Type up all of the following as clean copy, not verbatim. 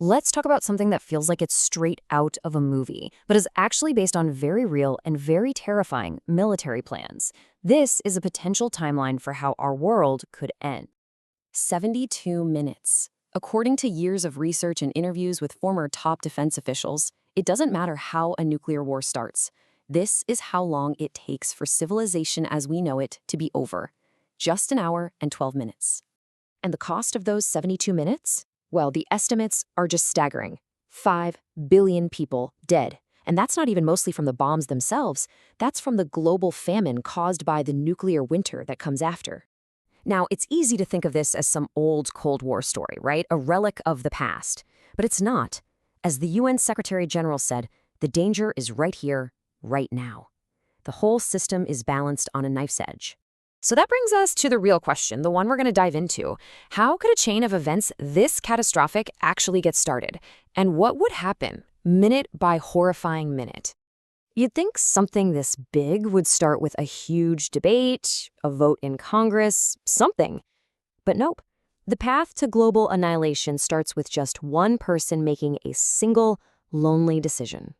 Let's talk about something that feels like it's straight out of a movie, but is actually based on very real and very terrifying military plans. This is a potential timeline for how our world could end. 72 minutes. According to years of research and interviews with former top defense officials, it doesn't matter how a nuclear war starts. This is how long it takes for civilization as we know it to be over. Just an hour and 12 minutes. And the cost of those 72 minutes? Well, the estimates are just staggering. 5 billion people dead. And that's not even mostly from the bombs themselves. That's from the global famine caused by the nuclear winter that comes after. Now, it's easy to think of this as some old Cold War story, right? A relic of the past. But it's not. As the UN Secretary General said, the danger is right here, right now. The whole system is balanced on a knife's edge. So that brings us to the real question, the one we're going to dive into. How could a chain of events this catastrophic actually get started? And what would happen minute by horrifying minute? You'd think something this big would start with a huge debate, a vote in Congress, something. But nope. The path to global annihilation starts with just one person making a single, lonely decision.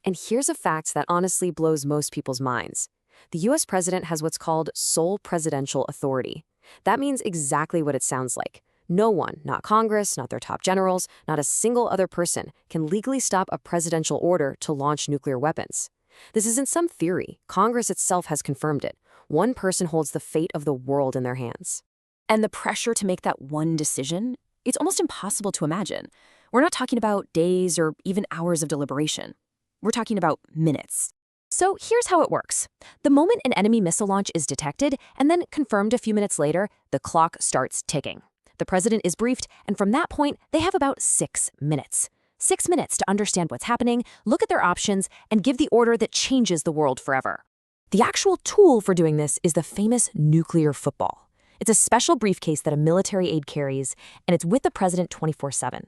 And here's a fact that honestly blows most people's minds. The US president has what's called sole presidential authority. That means exactly what it sounds like. No one, not Congress, not their top generals, not a single other person, can legally stop a presidential order to launch nuclear weapons. This isn't some theory. Congress itself has confirmed it. One person holds the fate of the world in their hands. And the pressure to make that one decision, it's almost impossible to imagine. We're not talking about days or even hours of deliberation. We're talking about minutes. So here's how it works. The moment an enemy missile launch is detected and then confirmed a few minutes later, the clock starts ticking. The president is briefed, and from that point, they have about 6 minutes. 6 minutes to understand what's happening, look at their options, and give the order that changes the world forever. The actual tool for doing this is the famous nuclear football. It's a special briefcase that a military aide carries, and it's with the president 24/7.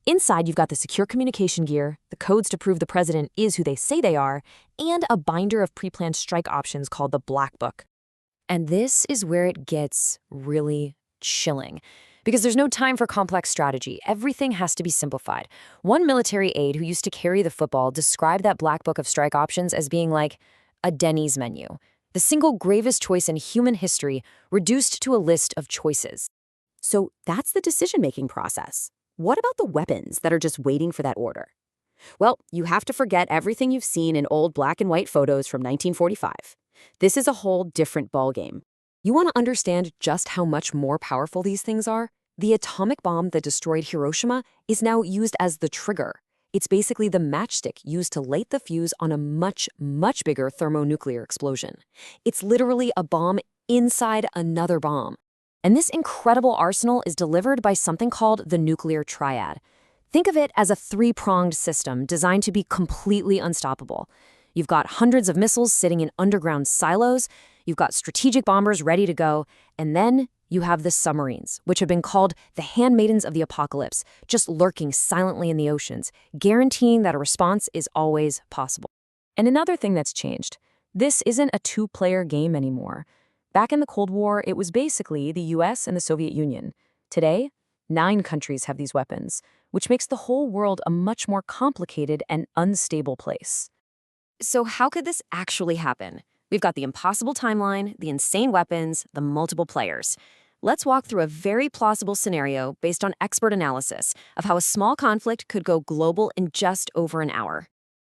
Inside, you've got the secure communication gear, the codes to prove the president is who they say they are, and a binder of pre-planned strike options called the Black Book. And this is where it gets really chilling. Because there's no time for complex strategy. Everything has to be simplified. One military aide who used to carry the football described that Black Book of strike options as being like a Denny's menu. The single gravest choice in human history reduced to a list of choices. So that's the decision-making process. What about the weapons that are just waiting for that order? Well, you have to forget everything you've seen in old black and white photos from 1945. This is a whole different ballgame. You want to understand just how much more powerful these things are? The atomic bomb that destroyed Hiroshima is now used as the trigger. It's basically the matchstick used to light the fuse on a much, much bigger thermonuclear explosion. It's literally a bomb inside another bomb. And this incredible arsenal is delivered by something called the nuclear triad. Think of it as a 3-pronged system designed to be completely unstoppable. You've got hundreds of missiles sitting in underground silos, you've got strategic bombers ready to go, and then you have the submarines, which have been called the handmaidens of the apocalypse, just lurking silently in the oceans, guaranteeing that a response is always possible. And another thing that's changed, this isn't a 2-player game anymore. Back in the Cold War, it was basically the US and the Soviet Union. Today, 9 countries have these weapons, which makes the whole world a much more complicated and unstable place. So how could this actually happen? We've got the impossible timeline, the insane weapons, the multiple players. Let's walk through a very plausible scenario based on expert analysis of how a small conflict could go global in just over an hour.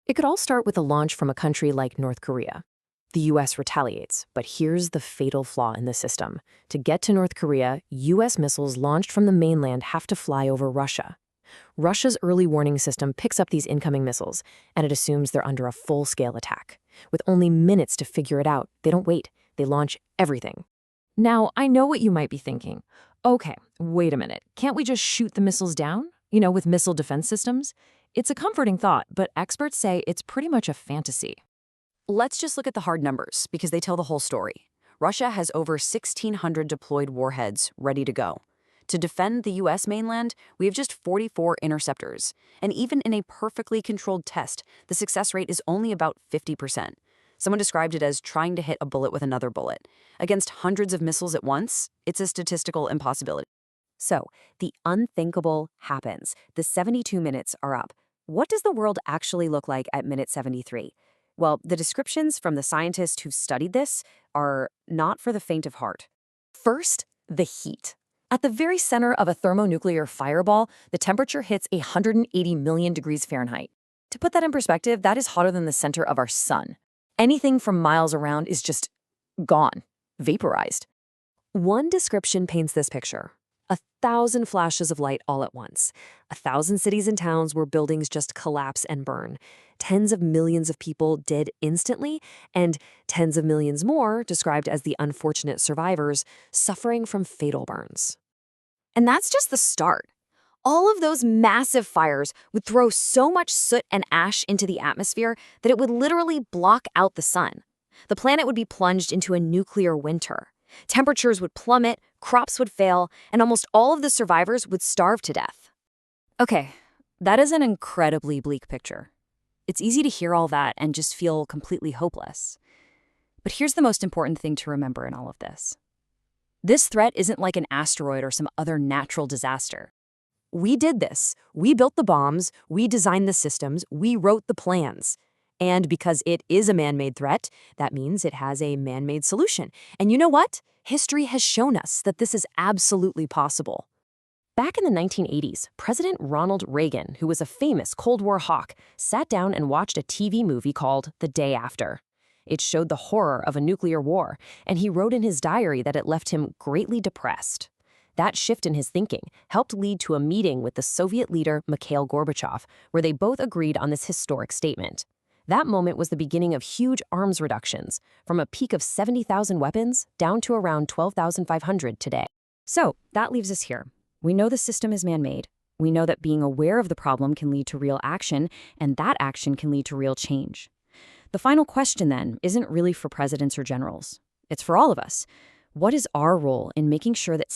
It could all start with a launch from a country like North Korea. The US retaliates, but here's the fatal flaw in the system. To get to North Korea, US missiles launched from the mainland have to fly over Russia. Russia's early warning system picks up these incoming missiles, and it assumes they're under a full-scale attack. With only minutes to figure it out, they don't wait. They launch everything. Now, I know what you might be thinking. Okay, wait a minute. Can't we just shoot the missiles down? With missile defense systems? It's a comforting thought, but experts say it's pretty much a fantasy. Let's just look at the hard numbers, because they tell the whole story. Russia has over 1,600 deployed warheads ready to go. To defend the US mainland, we have just 44 interceptors. And even in a perfectly controlled test, the success rate is only about 50%. Someone described it as trying to hit a bullet with another bullet. Against hundreds of missiles at once, it's a statistical impossibility. So, the unthinkable happens. The 72 minutes are up. What does the world actually look like at minute 73? Well, the descriptions from the scientists who studied this are not for the faint of heart. First, the heat. At the very center of a thermonuclear fireball, the temperature hits 180 million degrees Fahrenheit. To put that in perspective, that is hotter than the center of our sun. Anything from miles around is just gone, vaporized. One description paints this picture. 1,000 flashes of light all at once. 1,000 cities and towns where buildings just collapse and burn. Tens of millions of people dead instantly, and tens of millions more, described as the unfortunate survivors, suffering from fatal burns. And that's just the start. All of those massive fires would throw so much soot and ash into the atmosphere that it would literally block out the sun. The planet would be plunged into a nuclear winter. Temperatures would plummet, crops would fail, and almost all of the survivors would starve to death. Okay, that is an incredibly bleak picture. It's easy to hear all that and just feel completely hopeless. But here's the most important thing to remember in all of this. This threat isn't like an asteroid or some other natural disaster. We did this. We built the bombs, we designed the systems, we wrote the plans. And because it is a man-made threat, that means it has a man-made solution. And you know what? History has shown us that this is absolutely possible. Back in the 1980s, President Ronald Reagan, who was a famous Cold War hawk, sat down and watched a TV movie called The Day After. It showed the horror of a nuclear war, and he wrote in his diary that it left him greatly depressed. That shift in his thinking helped lead to a meeting with the Soviet leader Mikhail Gorbachev, where they both agreed on this historic statement. That moment was the beginning of huge arms reductions, from a peak of 70,000 weapons down to around 12,500 today. So that leaves us here. We know the system is man-made. We know that being aware of the problem can lead to real action, and that action can lead to real change. The final question, then, isn't really for presidents or generals. It's for all of us. What is our role in making sure that